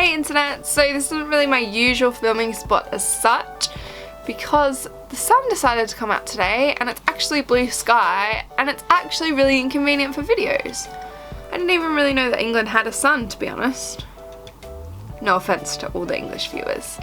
Hey internet! So this isn't really my usual filming spot as such because the sun decided to come out today and it's actually blue sky and it's actually really inconvenient for videos. I didn't even really know that England had a sun, to be honest. No offense to all the English viewers.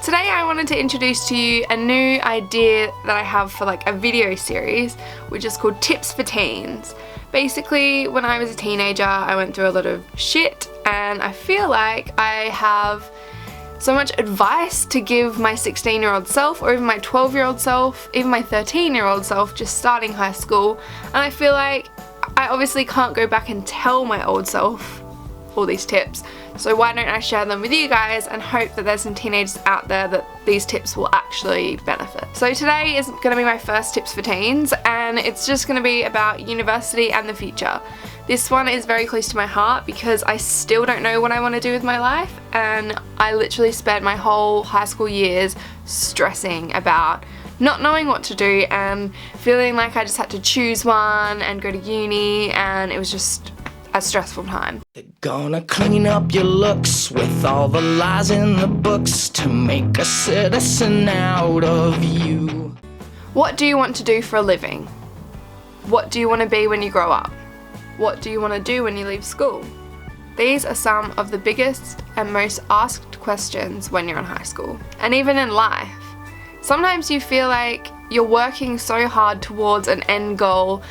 Today I wanted to introduce to you a new idea that I have for like a video series which is called Tips for Teens. Basically, when I was a teenager I went through a lot of shit and I feel like I have so much advice to give my 16-year-old self, or even my 12-year-old self, even my 13-year-old self just starting high school, and I feel like I obviously can't go back and tell my old self all these tips, so why don't I share them with you guys and hope that there's some teenagers out there that these tips will actually benefit. So today is going to be my first tips for teens and it's just going to be about university and the future. This one is very close to my heart because I still don't know what I want to do with my life, and I literally spent my whole high school years stressing about not knowing what to do and feeling like I just had to choose one and go to uni, and it was just a stressful time. They're gonna clean up your looks with all the lies in the books to make a citizen out of you. What do you want to do for a living? What do you want to be when you grow up? What do you want to do when you leave school? These are some of the biggest and most asked questions when you're in high school, and even in life. Sometimes you feel like you're working so hard towards an end goal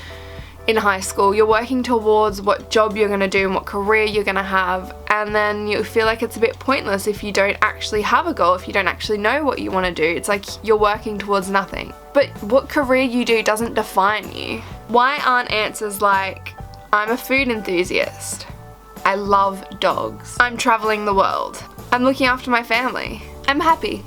in high school. You're working towards what job you're going to do and what career you're going to have, and then you feel like it's a bit pointless if you don't actually have a goal, if you don't actually know what you want to do. It's like you're working towards nothing. But what career you do doesn't define you. Why aren't answers like, I'm a food enthusiast, I love dogs, I'm traveling the world, I'm looking after my family, I'm happy?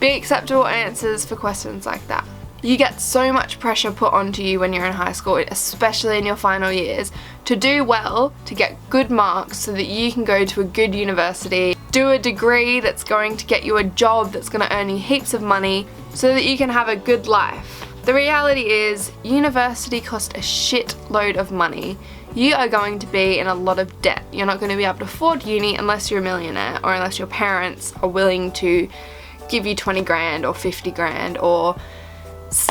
Big acceptable answers for questions like that. You get so much pressure put onto you when you're in high school, especially in your final years, to do well, to get good marks so that you can go to a good university, do a degree that's going to get you a job that's going to earn you heaps of money so that you can have a good life. The reality is, university costs a shitload of money. You are going to be in a lot of debt. You're not going to be able to afford uni unless you're a millionaire, or unless your parents are willing to give you 20 grand or 50 grand or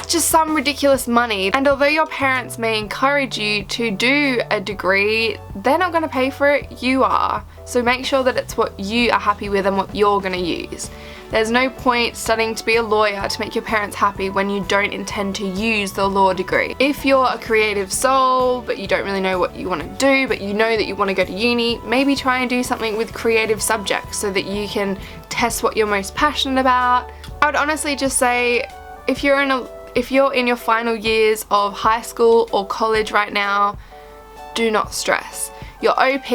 just some ridiculous money. And although your parents may encourage you to do a degree, they're not going to pay for it, you are. So make sure that it's what you are happy with and what you're going to use. There's no point studying to be a lawyer to make your parents happy when you don't intend to use the law degree. If you're a creative soul but you don't really know what you want to do, but you know that you want to go to uni, maybe try and do something with creative subjects so that you can test what you're most passionate about. I would honestly just say, if you're in your final years of high school or college right now, do not stress. Your OP,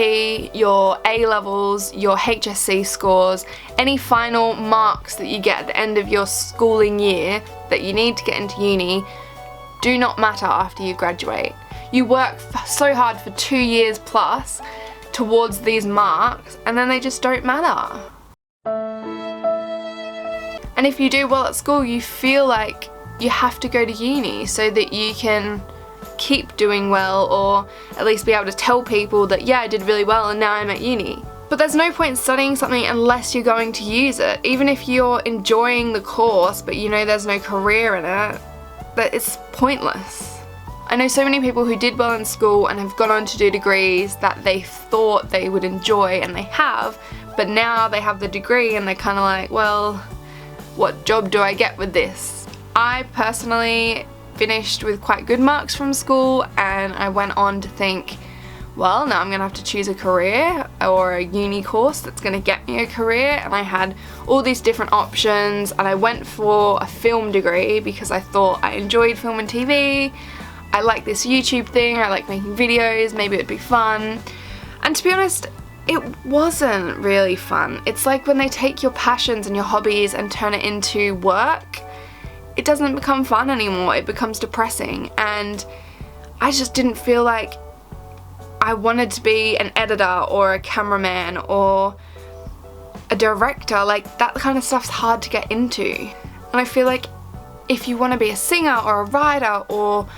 your A-levels, your HSC scores, any final marks that you get at the end of your schooling year that you need to get into uni do not matter after you graduate. You work so hard for 2 years plus towards these marks and then they just don't matter. And if you do well at school, you feel like you have to go to uni so that you can keep doing well, or at least be able to tell people that, yeah, I did really well and now I'm at uni. But there's no point studying something unless you're going to use it. Even if you're enjoying the course but you know there's no career in it, that it's pointless. I know so many people who did well in school and have gone on to do degrees that they thought they would enjoy, and they have, but now they have the degree and they're kind of like, well, what job do I get with this? I personally finished with quite good marks from school, and I went on to think, well, now I'm gonna have to choose a career or a uni course that's gonna get me a career, and I had all these different options, and I went for a film degree because I thought I enjoyed film and TV, I like this YouTube thing, I like making videos, maybe it'd be fun. And to be honest, it wasn't really fun. It's like when they take your passions and your hobbies and turn it into work, it doesn't become fun anymore, it becomes depressing, and I just didn't feel like I wanted to be an editor or a cameraman or a director. Like, that kind of stuff's hard to get into, and I feel like if you want to be a singer or a writer or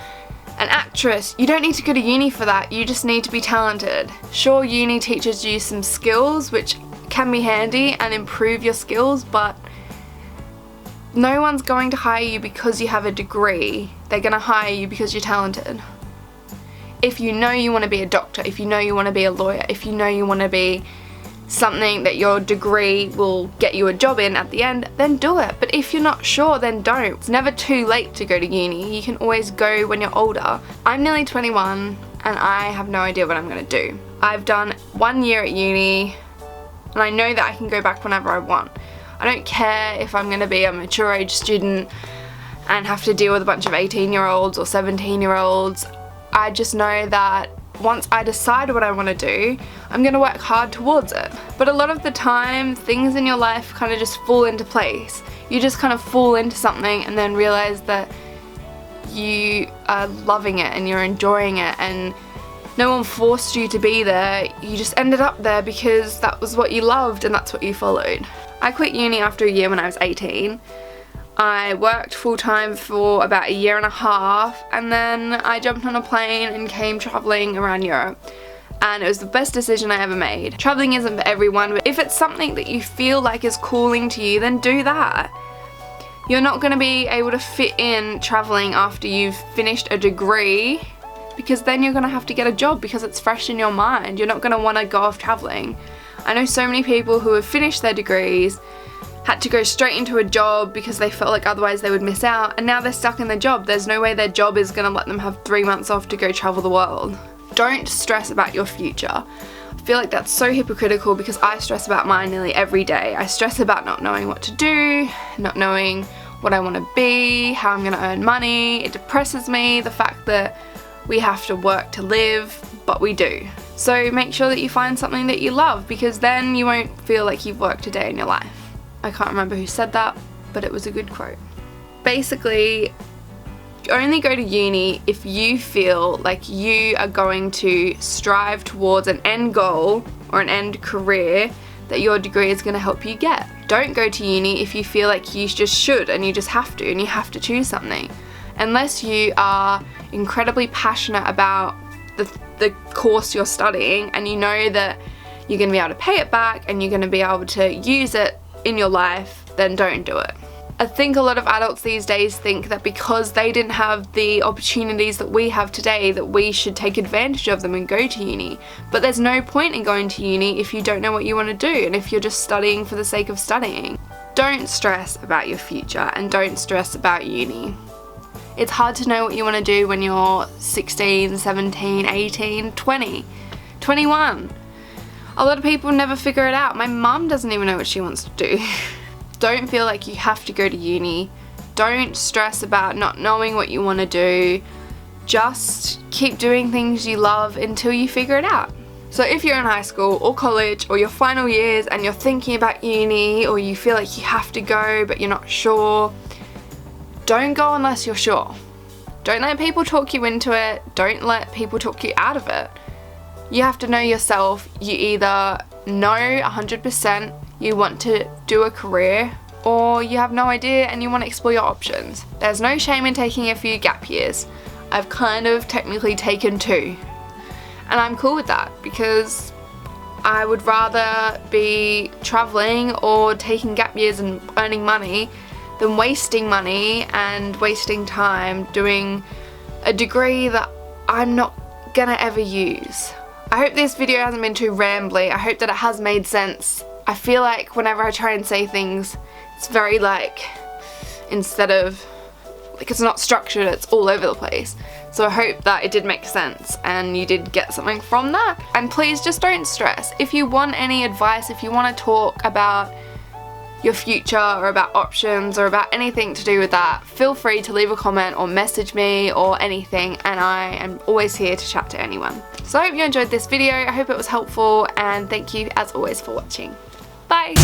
an actress, you don't need to go to uni for that, you just need to be talented. Sure, uni teaches you some skills which can be handy and improve your skills, but no one's going to hire you because you have a degree. They're going to hire you because you're talented. If you know you want to be a doctor, if you know you want to be a lawyer, if you know you want to be something that your degree will get you a job in at the end, then do it. But if you're not sure, then don't. It's never too late to go to uni. You can always go when you're older. I'm nearly 21 and I have no idea what I'm going to do. I've done 1 year at uni and I know that I can go back whenever I want. I don't care if I'm going to be a mature age student and have to deal with a bunch of 18-year-olds or 17-year-olds. I just know that once I decide what I want to do, I'm going to work hard towards it. But a lot of the time, things in your life kind of just fall into place. You just kind of fall into something and then realize that you are loving it and you're enjoying it, and no one forced you to be there. You just ended up there because that was what you loved and that's what you followed. I quit uni after a year when I was 18. I worked full-time for about a year and a half, and then I jumped on a plane and came traveling around Europe. And it was the best decision I ever made. Traveling isn't for everyone, but if it's something that you feel like is calling to you, then do that. You're not going to be able to fit in traveling after you've finished a degree, because then you're going to have to get a job because it's fresh in your mind. You're not going to want to go off traveling. I know so many people who have finished their degrees, had to go straight into a job because they felt like otherwise they would miss out, and now they're stuck in their job. There's no way their job is going to let them have 3 months off to go travel the world. Don't stress about your future. I feel like that's so hypocritical because I stress about mine nearly every day. I stress about not knowing what to do, not knowing what I want to be, how I'm going to earn money. It depresses me, the fact that we have to work to live, but we do. So make sure that you find something that you love, because then you won't feel like you've worked a day in your life. I can't remember who said that, but it was a good quote. Basically, only go to uni if you feel like you are going to strive towards an end goal or an end career that your degree is going to help you get. Don't go to uni if you feel like you just should and you just have to, and you have to choose something. Unless you are incredibly passionate about the course you're studying and you know that you're going to be able to pay it back and you're going to be able to use it in your life, then don't do it. I think a lot of adults these days think that because they didn't have the opportunities that we have today, that we should take advantage of them and go to uni. But there's no point in going to uni if you don't know what you want to do and if you're just studying for the sake of studying. Don't stress about your future and don't stress about uni. It's hard to know what you want to do when you're 16, 17, 18, 20, 21. A lot of people never figure it out. My mum doesn't even know what she wants to do. Don't feel like you have to go to uni. Don't stress about not knowing what you want to do. Just keep doing things you love until you figure it out. So if you're in high school or college or your final years and you're thinking about uni, or you feel like you have to go but you're not sure, don't go unless you're sure. Don't let people talk you into it. Don't let people talk you out of it. You have to know yourself. You either know 100% you want to do a career, or you have no idea and you want to explore your options. There's no shame in taking a few gap years. I've kind of technically taken 2. And I'm cool with that because I would rather be traveling or taking gap years and earning money than wasting money and wasting time doing a degree that I'm not gonna ever use. I hope this video hasn't been too rambly. I hope that it has made sense. I feel like whenever I try and say things, it's very like, instead of, like, it's not structured, it's all over the place. So I hope that it did make sense and you did get something from that. And please just don't stress. If you want any advice, if you want to talk about your future or about options or about anything to do with that, feel free to leave a comment or message me or anything, and I am always here to chat to anyone. So I hope you enjoyed this video. I hope it was helpful, and thank you as always for watching. Bye!